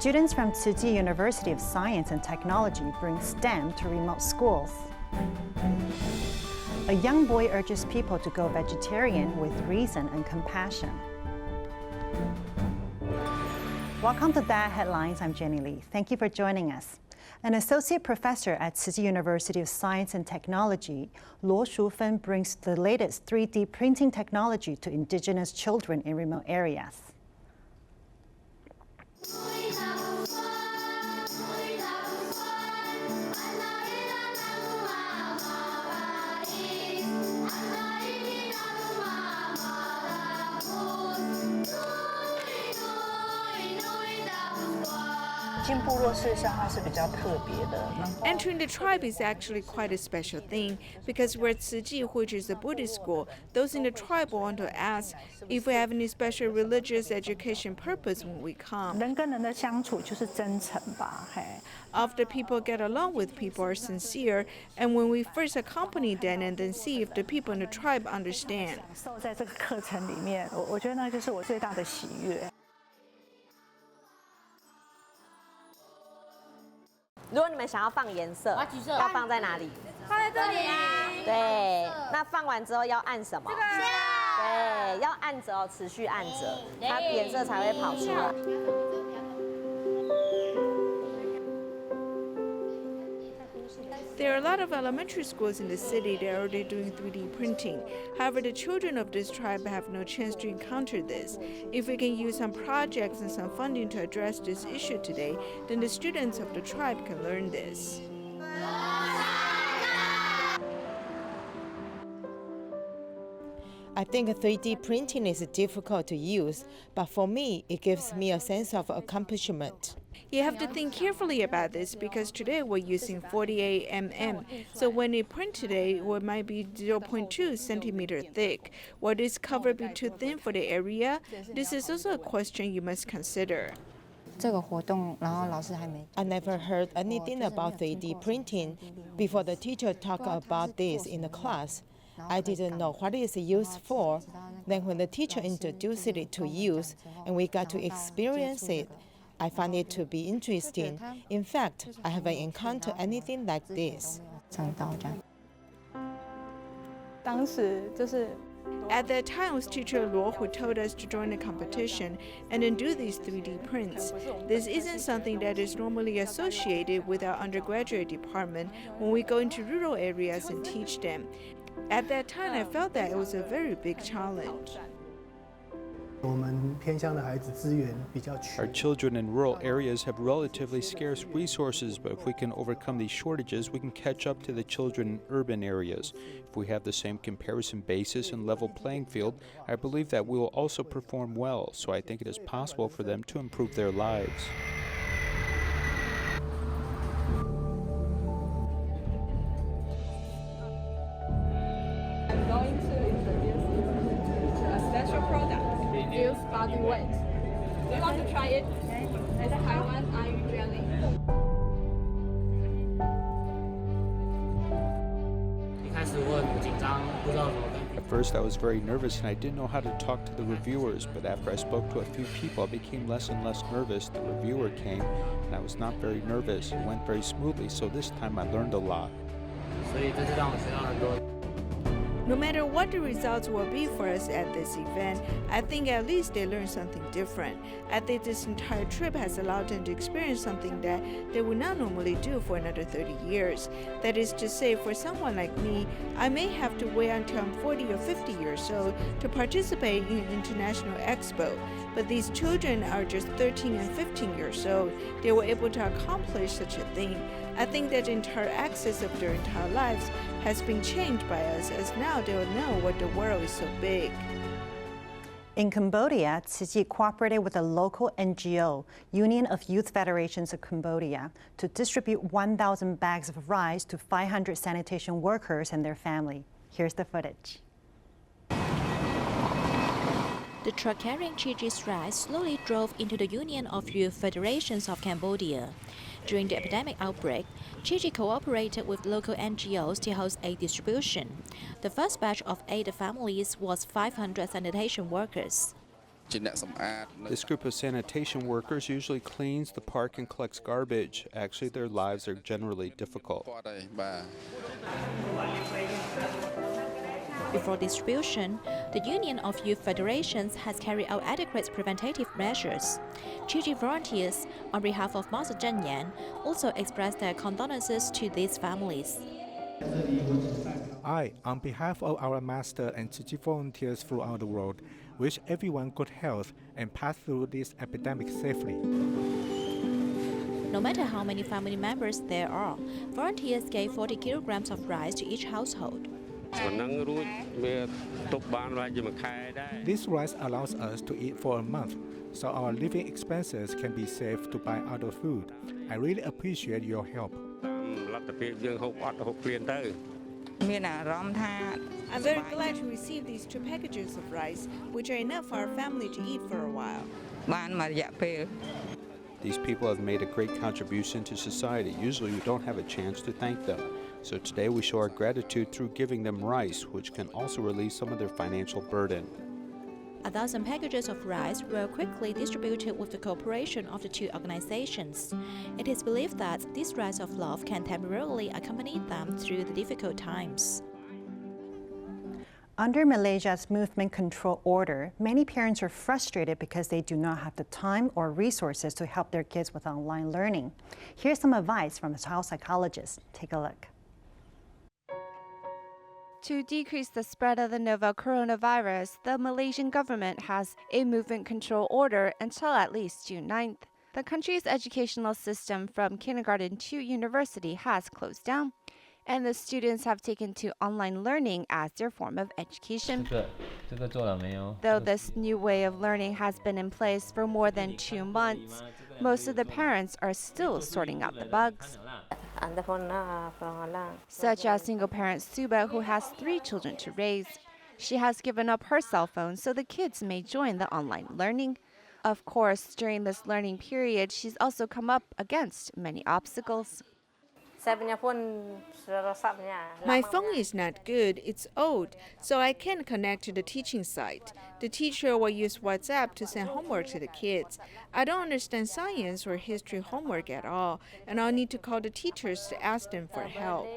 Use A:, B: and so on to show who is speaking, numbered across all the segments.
A: Students from Tzu University of Science and Technology bring STEM to remote schools. A young boy urges people to go vegetarian with reason and compassion. Welcome to That Headlines. I'm Jenny Lee. Thank you for joining us. An associate professor at Tzu University of Science and Technology, Luo Shufen, brings the latest 3D printing technology to indigenous children in remote areas.
B: Entering the tribe is actually quite a special thing because we're at Tzu, which is a Buddhist school. Those in the tribe want to ask if we have any special religious education purpose when we come. After people get along with people are sincere, and when we first accompany them and then see if the people in the tribe understand.
C: 如果你们想要放颜色，要放在哪里？放在这里啊。对，那放完之后要按什么？对，要按着哦，持续按着，它颜色才会跑出来。
B: There are a lot of elementary schools in the city that are already doing 3D printing. However, the children of this tribe have no chance to encounter this. If we can use some projects and some funding to address this issue today, then the students of the tribe can learn this.
D: I think 3D printing is difficult to use, but for me, it gives me a sense of accomplishment.
B: You have to think carefully about this because today we're using 48 mm. So when you print today, it might be 0.2 centimeter thick. Will this cover be too thin for the area? This is also a question you must consider.
D: I never heard anything about 3D printing before the teacher talked about this in the class. I didn't know what it is used for. Then when the teacher introduced it to use and we got to experience it, I found it to be interesting. In fact, I haven't encountered anything like this.
B: At that time, it was teacher Luo who told us to join the competition and then do these 3D prints. This isn't something that is normally associated with our undergraduate department when we go into rural areas and teach them. At that time, I felt that it was a very big challenge.
E: Our children in rural areas have relatively scarce resources, but if we can overcome these shortages, we can catch up to the children in urban areas. If we have the same comparison basis and level playing field, I believe that we will also perform well, so I think it is possible for them to improve their lives.
F: I'm going to introduce you to a special product. Reduce body weight. Do you want to try it? It's Taiwan iron jelly.
E: At first, I was very nervous and I didn't know how to talk to the reviewers, but after I spoke to a few people, I became less and less nervous. The reviewer came and I was not very nervous. It went very smoothly, so this time I learned a lot.
B: No matter what the results will be for us at this event, I think at least they learned something different. I think this entire trip has allowed them to experience something that they would not normally do for another 30 years. That is to say, for someone like me, I may have to wait until I'm 40 or 50 years old to participate in an international expo. But these children are just 13 and 15 years old. They were able to accomplish such a thing. I think that the entire axis of their entire lives has been changed by us, as now they will know what the world is so big.
A: In Cambodia, Tzu cooperated with a local NGO, Union of Youth Federations of Cambodia, to distribute 1,000 bags of rice to 500 sanitation workers and their family. Here's the footage.
G: The truck carrying Chichi's rice slowly drove into the Union of Youth Federations of Cambodia. During the epidemic outbreak, Chichi cooperated with local NGOs to host aid distribution. The first batch of 8 families was 500 sanitation workers.
E: This group of sanitation workers usually cleans the park and collects garbage. Actually, their lives are generally difficult.
G: Before distribution, the Union of Youth Federations has carried out adequate preventative measures. Chiji volunteers, on behalf of Master Zheng Yan, also expressed their condolences to these families.
H: I, on behalf of our master and Chiji volunteers throughout the world, wish everyone good health and pass through this epidemic safely.
G: No matter how many family members there are, volunteers gave 40 kilograms of rice to each household.
H: This rice allows us to eat for a month, so our living expenses can be saved to buy other food. I really appreciate your help.
B: I'm very glad to receive these 2 packages of rice, which are enough for our family to eat for a while.
E: These people have made a great contribution to society. Usually we don't have a chance to thank them. So today we show our gratitude through giving them rice, which can also relieve some of their financial burden.
G: 1,000 packages of rice were quickly distributed with the cooperation of the 2 organizations. It is believed that this rice of love can temporarily accompany them through the difficult times.
A: Under Malaysia's movement control order, many parents are frustrated because they do not have the time or resources to help their kids with online learning. Here's some advice from a child psychologist. Take a look.
I: To decrease the spread of the novel coronavirus, the Malaysian government has a movement control order until at least June 9th. The country's educational system from kindergarten to university has closed down, and the students have taken to online learning as their form of education. Though this new way of learning has been in place for more than 2 months, most of the parents are still sorting out the bugs. Such as single parent Suba, who has 3 children to raise. She has given up her cell phone so the kids may join the online learning. Of course, during this learning period, she's also come up against many obstacles.
B: My phone is not good, it's old, so I can't connect to the teaching site. The teacher will use WhatsApp to send homework to the kids. I don't understand science or history homework at all, and I'll need to call the teachers to ask them for help.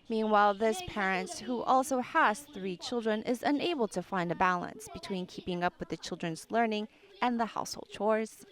I: Meanwhile, this parent, who also has 3 children, is unable to find a balance between keeping up with the children's learning and the household chores.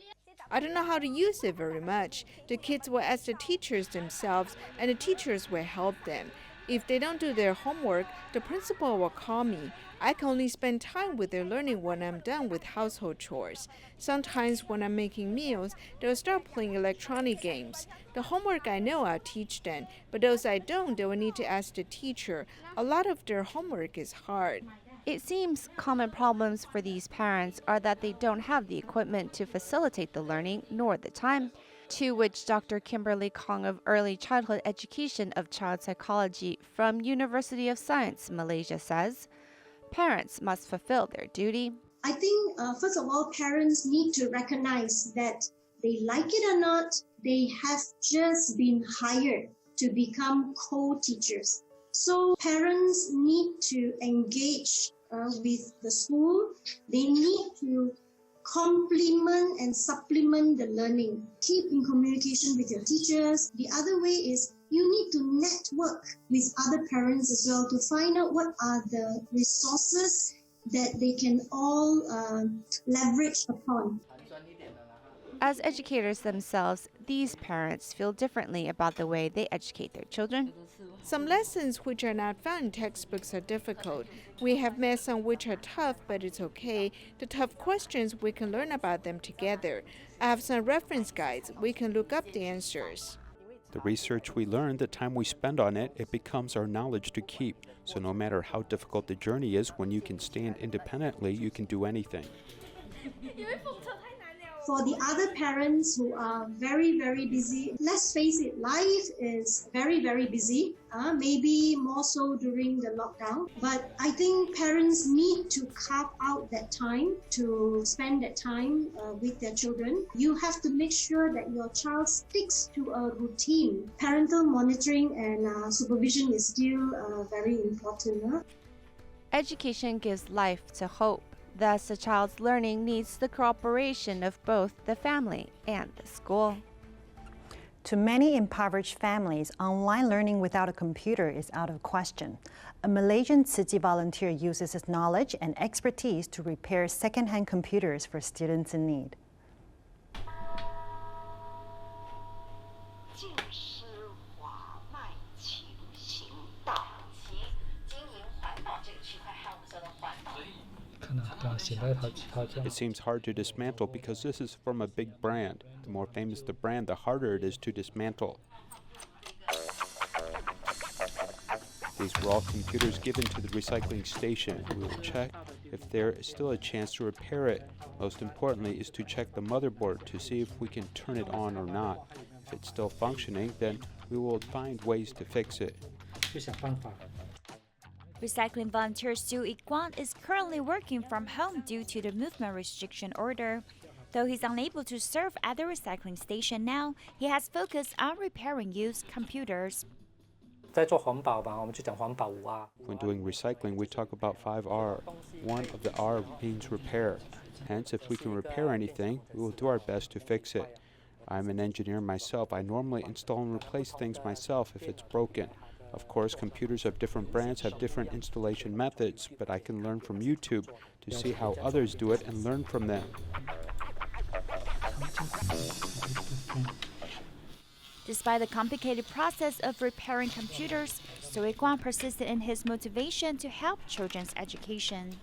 B: I don't know how to use it very much. The kids will ask the teachers themselves, and the teachers will help them. If they don't do their homework, the principal will call me. I can only spend time with their learning when I'm done with household chores. Sometimes when I'm making meals, they'll start playing electronic games. The homework I know I'll teach them, but those I don't, they will need to ask the teacher. A lot of their homework is hard.
I: It seems common problems for these parents are that they don't have the equipment to facilitate the learning nor the time, to which Dr. Kimberly Kong of Early Childhood Education of Child Psychology from University of Science, Malaysia says, parents must fulfill their duty.
J: I think, first of all, parents need to recognize that they like it or not, they have just been hired to become co-teachers. So parents need to engage with the school. They need to complement and supplement the learning. Keep in communication with your teachers. The other way is you need to network with other parents as well to find out what are the resources that they can all leverage upon.
I: As educators themselves, these parents feel differently about the way they educate their children.
B: Some lessons which are not found in textbooks are difficult. We have met some which are tough, but it's okay. The tough questions, we can learn about them together. I have some reference guides. We can look up the answers.
E: The research we learn, the time we spend on it, it becomes our knowledge to keep. So no matter how difficult the journey is, when you can stand independently, you can do anything.
J: For the other parents who are very, very busy, let's face it, life is very, very busy, maybe more so during the lockdown. But I think parents need to carve out that time to spend that time with their children. You have to make sure that your child sticks to a routine. Parental monitoring and supervision is still very important.
I: Education gives life to hope, Thus, a child's learning needs the cooperation of both the family and the school.
A: To many impoverished families, online learning without a computer is out of question. A Malaysian Tzu Chi volunteer uses his knowledge and expertise to repair second-hand computers for students in need.
E: It seems hard to dismantle because this is from a big brand. The more famous the brand, the harder it is to dismantle. These were all computers given to the recycling station. We will check if there is still a chance to repair it. Most importantly is to check the motherboard to see if we can turn it on or not. If it's still functioning, then we will find ways to fix it.
K: Recycling volunteer Su Ikwan is currently working from home due to the movement restriction order. Though he's unable to serve at the recycling station now, he has focused on repairing used computers.
E: When doing recycling, we talk about 5R. One of the R means repair. Hence, if we can repair anything, we will do our best to fix it. I'm an engineer myself. I normally install and replace things myself if it's broken. Of course, computers of different brands have different installation methods, but I can learn from YouTube to see how others do it and learn from them.
K: Despite the complicated process of repairing computers, Su Ikwan persisted in his motivation to help children's education.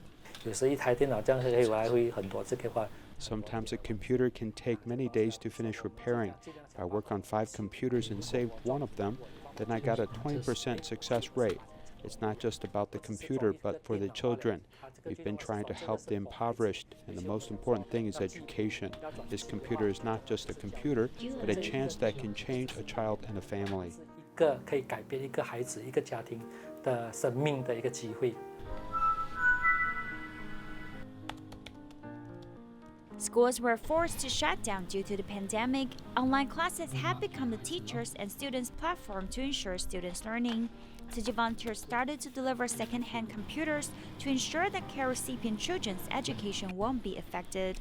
E: Sometimes a computer can take many days to finish repairing. If I work on 5 computers and saved one of them, then I got a 20% success rate. It's not just about the computer, but for the children. We've been trying to help the impoverished, and the most important thing is education. This computer is not just a computer, but a chance that can change a child and a family.
K: Schools were forced to shut down due to the pandemic. Online classes have become the teachers' and students' platform to ensure students' learning. Tzu Chi volunteers started to deliver second-hand computers to ensure that care recipient children's education won't be affected.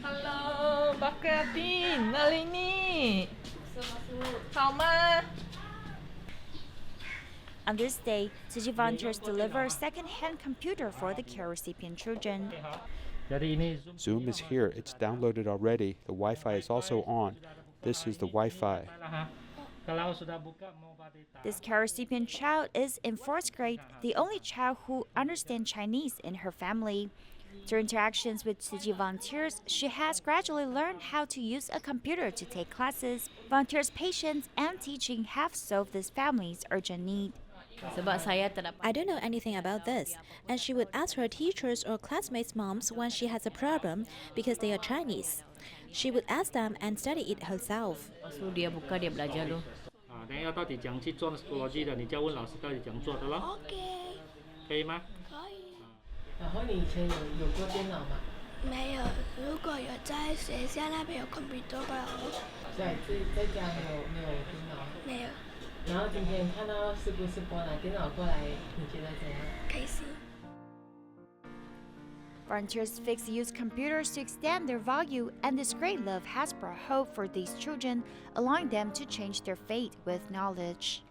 F: Hello, Bakar Din, Nalini. 好吗?
K: On this day, Tzu Chi volunteers deliver a second-hand computer for the care recipient children.
E: Zoom is here. It's downloaded already. The Wi-Fi is also on. This is the Wi-Fi.
K: This care recipient child is in 4th grade, the only child who understands Chinese in her family. Through interactions with Tzu Chi volunteers, she has gradually learned how to use a computer to take classes. Volunteers' patience and teaching have solved this family's urgent need.
G: I don't know anything about this, and she would ask her teachers or classmates' moms when she has a problem because they are Chinese. She would ask them and study it herself.
K: Volunteers fix used computers to extend their value, and this great love has brought hope for these children, allowing them to change their fate with knowledge.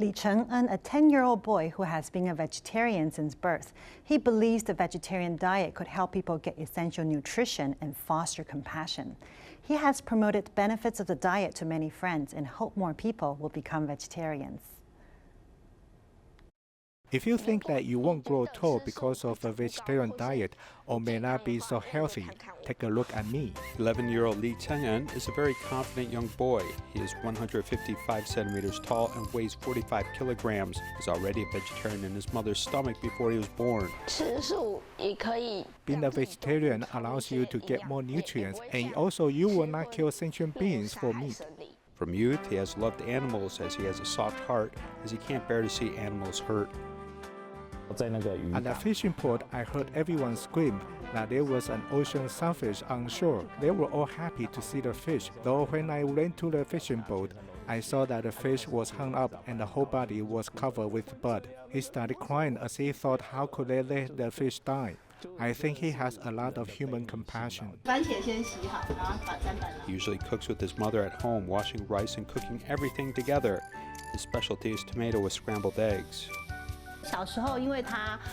A: Li Cheng-en, a 10-year-old boy who has been a vegetarian since birth. He believes the vegetarian diet could help people get essential nutrition and foster compassion. He has promoted benefits of the diet to many friends and hope more people will become vegetarians.
H: If you think that you won't grow tall because of a vegetarian diet or may not be so healthy, take a look at me.
E: 11-year-old Li Chang'an is a very confident young boy. He is 155 centimeters tall and weighs 45 kilograms. He's already a vegetarian in his mother's stomach before he was born.
H: Being a vegetarian allows you to get more nutrients, and also you will not kill sentient beings for meat.
E: From youth, he has loved animals as he has a soft heart, as he can't bear to see animals hurt.
H: At the fishing port, I heard everyone scream that there was an ocean sunfish on shore. They were all happy to see the fish, though when I went to the fishing boat, I saw that the fish was hung up and the whole body was covered with blood. He started crying as he thought, how could they let the fish die? I think he has a lot of human compassion.
E: He usually cooks with his mother at home, washing rice and cooking everything together. His specialty is tomato with scrambled eggs.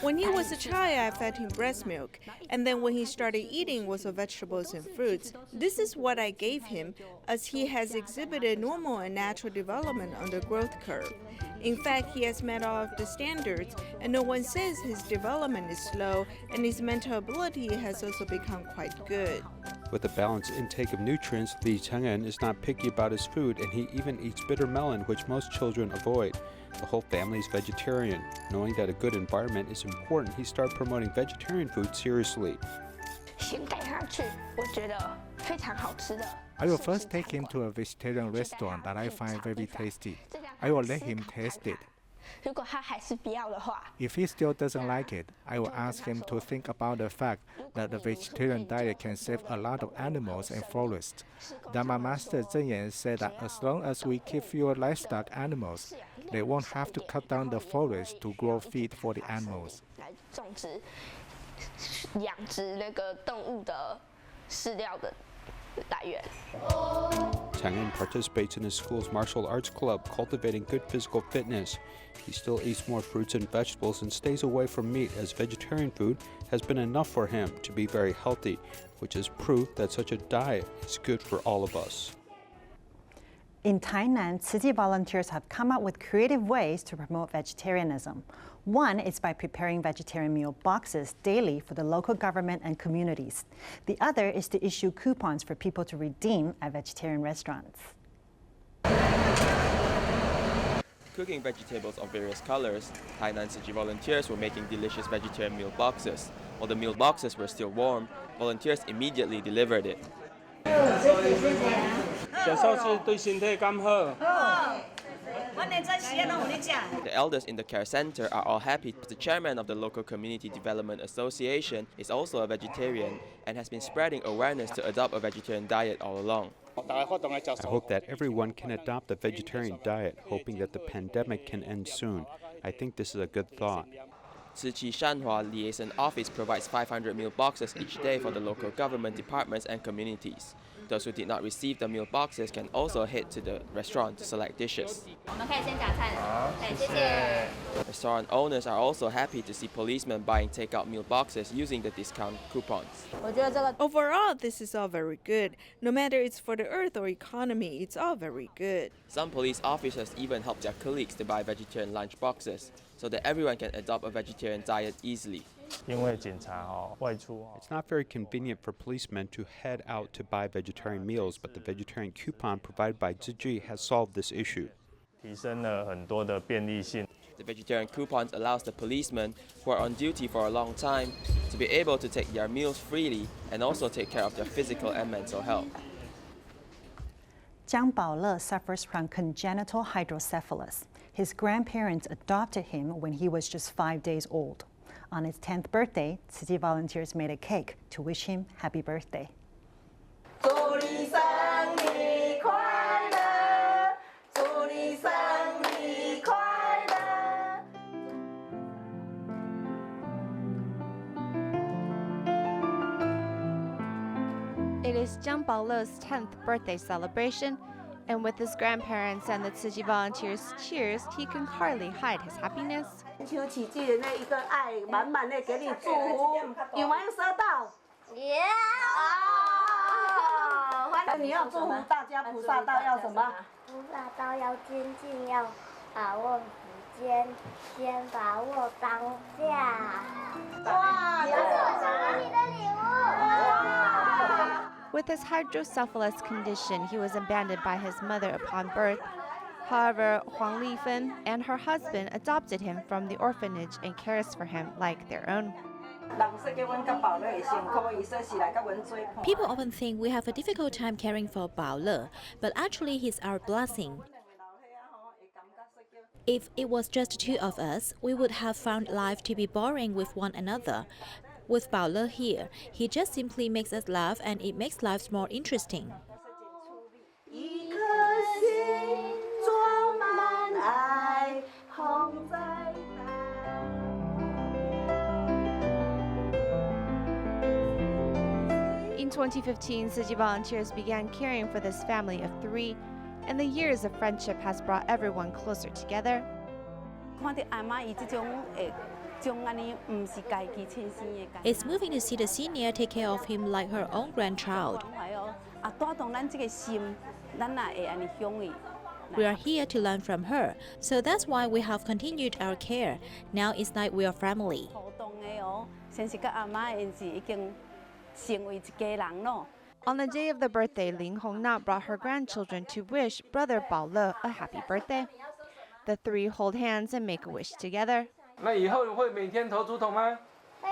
B: When he was a child, I fed him breast milk, and then when he started eating was vegetables and fruits. This is what I gave him, as he has exhibited normal and natural development on the growth curve. In fact, he has met all of the standards, and no one says his development is slow, and his mental ability has also become quite good.
E: With a balanced intake of nutrients, Li Chang'an is not picky about his food, and he even eats bitter melon, which most children avoid. The whole family is vegetarian. Knowing that a good environment is important, he started promoting vegetarian food seriously.
H: I will first take him to a vegetarian restaurant that I find very tasty. I will let him taste it. If he still doesn't like it, I will ask him to think about the fact that the vegetarian diet can save a lot of animals and forests. Dharma Master Zhen Yan said that as long as we keep fewer livestock animals, they won't have to cut down the forest to grow feed for the animals.
E: Chang'an participates in his school's martial arts club, cultivating good physical fitness. He still eats more fruits and vegetables and stays away from meat, as vegetarian food has been enough for him to be very healthy, which is proof that such a diet is good for all of us.
A: In Tainan, Tzu Chi volunteers have come up with creative ways to promote vegetarianism. One is by preparing vegetarian meal boxes daily for the local government and communities. The other is to issue coupons for people to redeem at vegetarian restaurants.
L: Cooking vegetables of various colors, Tainan Tzu Chi volunteers were making delicious vegetarian meal boxes. While the meal boxes were still warm, volunteers immediately delivered it. The elders in the care center are all happy. The chairman of the local community development association is also a vegetarian and has been spreading awareness to adopt a vegetarian diet all along.
E: I hope that everyone can adopt a vegetarian diet, hoping that the pandemic can end soon. I think this is a good thought.
L: Tzu Chi Shanhua Liaison Office provides 500 meal boxes each day for the local government departments and communities. Those who did not receive the meal boxes can also head to the restaurant to select dishes. Restaurant owners are also happy to see policemen buying takeout meal boxes using the discount coupons.
B: Overall, this is all very good. No matter it's for the earth or economy, it's all very good.
L: Some police officers even help their colleagues to buy vegetarian lunch boxes so that everyone can adopt a vegetarian diet easily.
E: It's not very convenient for policemen to head out to buy vegetarian meals, but the vegetarian coupon provided by Tzu Chi has solved this issue.
L: The vegetarian coupons allows the policemen who are on duty for a long time to be able to take their meals freely and also take care of their physical and mental health.
A: Jiang Baole suffers from congenital hydrocephalus. His grandparents adopted him when he was just 5 days old. On his 10th birthday, Tzu Chi volunteers made a cake to wish him happy birthday.
I: It is Jiang Baole's 10th birthday celebration, and with his grandparents and the Tzu Chi volunteers' cheers, he can hardly hide his happiness.
M: 间先把我绑架。哇，这是你的礼物。
I: With his hydrocephalus condition, he was abandoned by his mother upon birth. However, Huang Lifan and her husband adopted him from the orphanage and cares for him like their own.
G: People often think we have a difficult time caring for Bao Le, but actually he's our blessing. If it was just two of us, we would have found life to be boring with one another. With Bao Le here, he just simply makes us laugh and it makes lives more interesting.
I: In 2015, Tzu Chi volunteers began caring for this family of 3, and the years of friendship has brought everyone closer together.
G: It's moving to see the senior take care of him like her own grandchild. We are here to learn from her, so that's why we have continued our care. Now it's like we are family.
I: On the day of the birthday, Ling Hongnam brought her grandchildren to wish brother Bao Le a happy birthday. The 3 hold hands and make a wish together.
N: 那以后会每天投竹筒吗？
M: 会。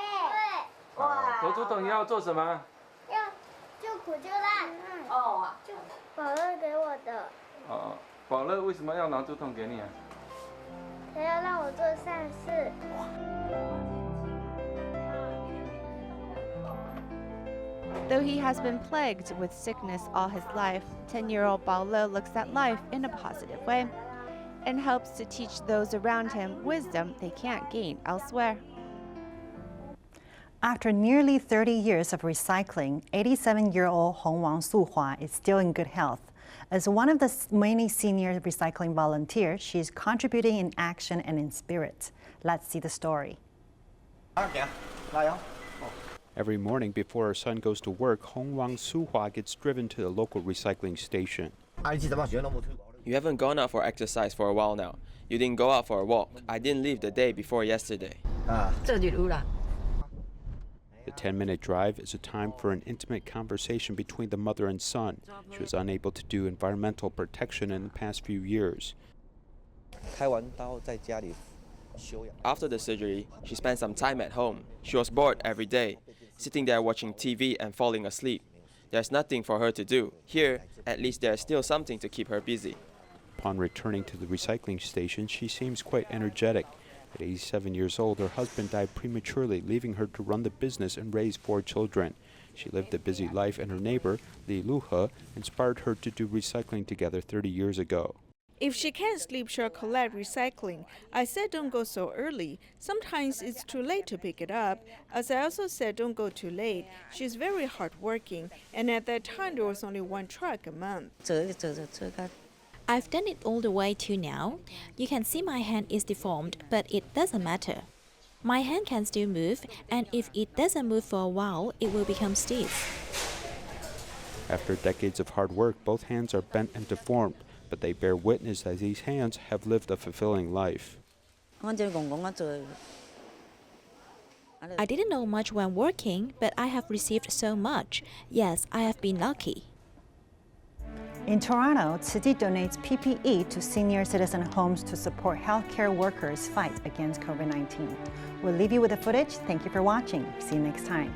N: 投竹筒要做什么？
M: 要就苦就烂。哦。就宝乐给我的。
N: 哦，宝乐为什么要拿竹筒给你啊？
M: 他要让我做善事。
I: Though he has been plagued with sickness all his life, 10-year-old Bao Le looks at life in a positive way and helps to teach those around him wisdom they can't gain elsewhere.
A: After nearly 30 years of recycling, 87-year-old Hong Wang Suhua is still in good health. As one of the many senior recycling volunteers, she is contributing in action and in spirit. Let's see the story.
E: Every morning before her son goes to work, Hong Wang Suhua gets driven to the local recycling station.
L: You haven't gone out for exercise for a while now. You didn't go out for a walk. I didn't leave the day before yesterday.
E: The 10-minute drive is a time for an intimate conversation between the mother and son. She was unable to do environmental protection in the past few years.
L: After the surgery, she spent some time at home. She was bored every day, sitting there watching TV and falling asleep. There's nothing for her to do. Here, at least there's still something to keep her busy.
E: Upon returning to the recycling station, she seems quite energetic. At 87 years old, her husband died prematurely, leaving her to run the business and raise 4 children. She lived a busy life, and her neighbor, Li Luhe, inspired her to do recycling together 30 years ago.
B: If she can't sleep, she'll collect recycling. I said don't go so early. Sometimes it's too late to pick it up. As I also said, don't go too late. She's very hardworking, and at that time there was only 1 truck a month.
G: I've done it all the way to now. You can see my hand is deformed, but it doesn't matter. My hand can still move, and if it doesn't move for a while, it will become stiff.
E: After decades of hard work, both hands are bent and deformed, but they bear witness that these hands have lived a fulfilling life.
G: I didn't know much when working, but I have received so much. Yes, I have been lucky.
A: In Toronto, Tzu Chi donates PPE to senior citizen homes to support healthcare workers' fight against COVID-19. We'll leave you with the footage. Thank you for watching. See you next time.